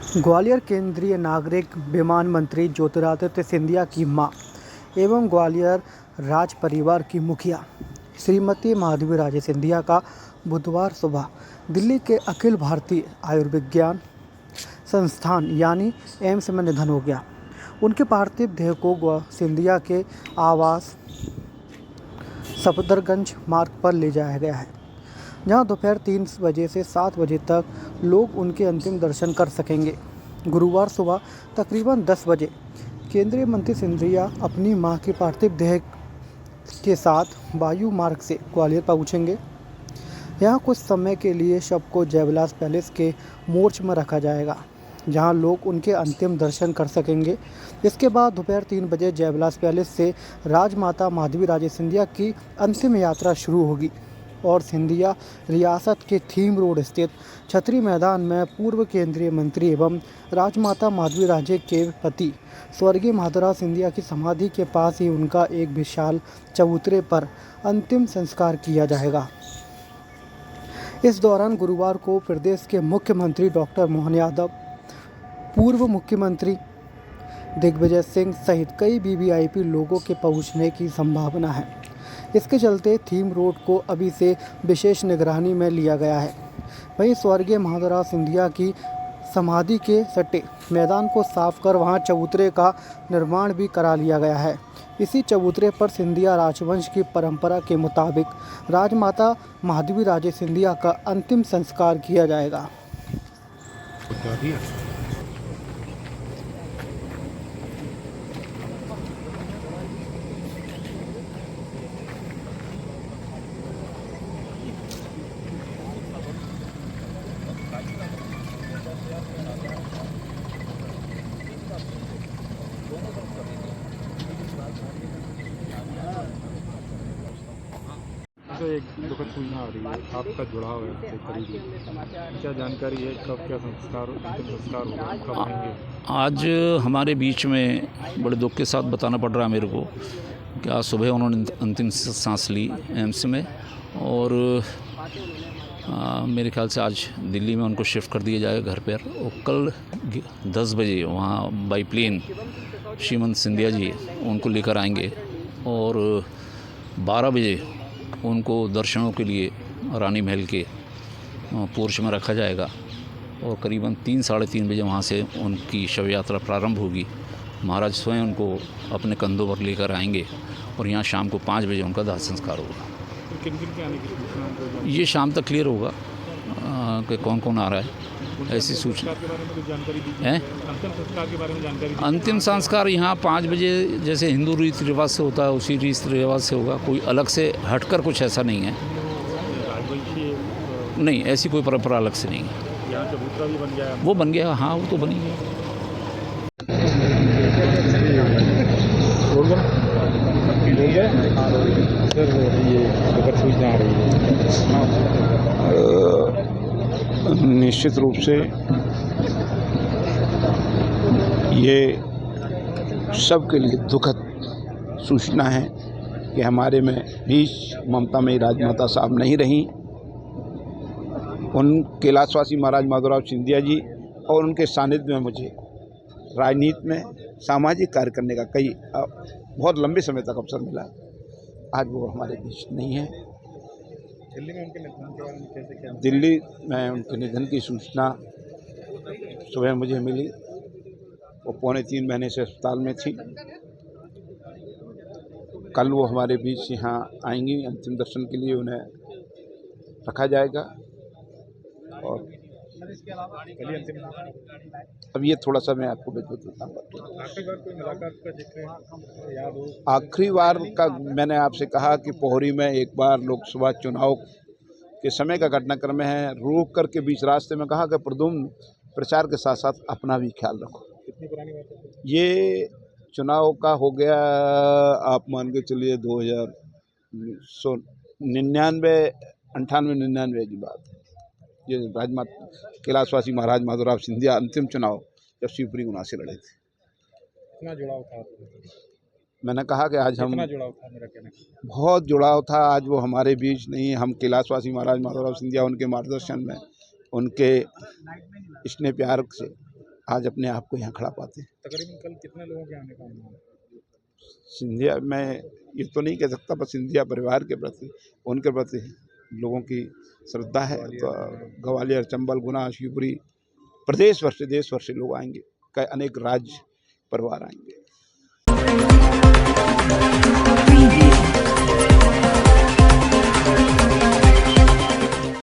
ग्वालियर केंद्रीय नागरिक विमान मंत्री ज्योतिरादित्य सिंधिया की मां एवं ग्वालियर राज परिवार की मुखिया श्रीमती माधवी राजे सिंधिया का बुधवार सुबह दिल्ली के अखिल भारतीय आयुर्विज्ञान संस्थान यानी एम्स में निधन हो गया। उनके पार्थिव देह को सिंधिया के आवास सफदरगंज मार्ग पर ले जाया गया है, जहां दोपहर 3 बजे से 7 बजे तक लोग उनके अंतिम दर्शन कर सकेंगे। गुरुवार सुबह तकरीबन 10 बजे केंद्रीय मंत्री सिंधिया अपनी मां की पार्थिव देह के साथ वायु मार्ग से ग्वालियर पहुंचेंगे। यहां कुछ समय के लिए शव को जयविलास पैलेस के मोर्च में रखा जाएगा, जहां लोग उनके अंतिम दर्शन कर सकेंगे। इसके बाद दोपहर 3 बजे जयविलास पैलेस से राजमाता माधवी राजे सिंधिया की अंतिम यात्रा शुरू होगी और सिंधिया रियासत के थीम रोड स्थित छतरी मैदान में पूर्व केंद्रीय मंत्री एवं राजमाता माधवी राजे के पति स्वर्गीय माधवराव सिंधिया की समाधि के पास ही उनका एक विशाल चबूतरे पर अंतिम संस्कार किया जाएगा। इस दौरान गुरुवार को प्रदेश के मुख्यमंत्री डॉक्टर मोहन यादव, पूर्व मुख्यमंत्री दिग्विजय सिंह सहित कई वीवीआईपी लोगों के पहुंचने की संभावना है। इसके चलते थीम रोड को अभी से विशेष निगरानी में लिया गया है। वहीं स्वर्गीय माधवराव सिंधिया की समाधि के सटे मैदान को साफ कर वहां चबूतरे का निर्माण भी करा लिया गया है। इसी चबूतरे पर सिंधिया राजवंश की परंपरा के मुताबिक राजमाता माधवी राजे सिंधिया का अंतिम संस्कार किया जाएगा। तो एक दुखद सूचना आ रही है, आपका जुड़ाव है उससे करीबी, क्या जानकारी है, कब क्या संस्कार अंतिम संस्कार होगा, कब आएंगे? आज हमारे बीच में बड़े दुख के साथ बताना पड़ रहा है मेरे को कि आज सुबह उन्होंने अंतिम सांस ली एम्स में और मेरे ख्याल से आज दिल्ली में उनको शिफ्ट कर दिया जाएगा घर पर और कल 10 बजे वहाँ बाई प्लेन श्रीमंत सिंधिया जी उनको लेकर आएंगे और 12 बजे उनको दर्शनों के लिए रानी महल के पोर्च में रखा जाएगा और करीबन 3-3:30 बजे वहाँ से उनकी शव यात्रा प्रारंभ होगी। महाराज स्वयं उनको अपने कंधों पर लेकर आएंगे और यहाँ शाम को 5 बजे उनका दाह संस्कार होगा। किन-किन के आने की सूचना? ये शाम तक क्लियर होगा कि कौन कौन आ रहा है। ऐसी सूचना के बारे में कुछ जानकारी दी है। अंतिम संस्कार के बारे में जानकारी दी? अंतिम संस्कार यहाँ 5 बजे जैसे हिंदू रीति रिवाज से होता है उसी रीति रिवाज से होगा, कोई अलग से हटकर कुछ ऐसा नहीं है। राजवंशी नहीं, ऐसी कोई परंपरा अलग से नहीं है। यहाँ चबूतरा भी बन गया है? वो बन गया, हाँ वो तो बन ही गया। सर ये दुखद सूचना आ रही है। निश्चित रूप से ये सबके लिए दुखद सूचना है कि हमारे में बीच ममता में राजमाता साहब नहीं रहीं। उन कैलाशवासी महाराज माधवराव सिंधिया जी और उनके सानिध्य में मुझे राजनीति में सामाजिक कार्य करने का बहुत लंबे समय तक अवसर मिला। आज वो हमारे बीच नहीं है। दिल्ली में उनके निधन के बारे में कैसे क्या? दिल्ली में उनके निधन की सूचना सुबह मुझे मिली। वो 3.25 महीने से अस्पताल में थी। कल वो हमारे बीच यहाँ आएंगी, अंतिम दर्शन के लिए उन्हें रखा जाएगा। और अब ये थोड़ा सा मैं आपको बताता हूँ। आखिरी बार कोई मुलाकात का जिक्र याद हो? आखिरी बार का मैंने आपसे कहा कि पोहरी में एक बार लोकसभा चुनाव के समय का घटनाक्रम है, रोक करके बीच रास्ते में कहा कि प्रदुम्न प्रचार के साथ साथ अपना भी ख्याल रखो। कितनी पुरानी बात है? ये चुनाव का हो गया, आप मान के चलिए 98-99 की बात है। ये राजमाता कैलाशवासी महाराज माधवराव सिंधिया अंतिम चुनाव जब शिवपुरी गुना से लड़े थे। कितना जुड़ाव था? मैंने कहा कि आज हम कितना जुड़ाव था? मेरा कहना बहुत जुड़ाव था। आज वो हमारे बीच नहीं। हम कैलाशवासी महाराज माधवराव सिंधिया उनके मार्गदर्शन में, उनके स्नेह प्यार से आज अपने आप को यहाँ खड़ा पाते हैं। तकरीबन कल कितने लोगों के आने का अनुमान है? सिंधिया, मैं ये तो नहीं कह सकता, पर सिंधिया परिवार के प्रति, उनके प्रति लोगों की श्रद्धा है। तो ग्वालियर, चंबल, गुना, शिवपुरी, प्रदेश भर से, देश भर से लोग आएंगे, कई अनेक राज्य परिवार आएंगे।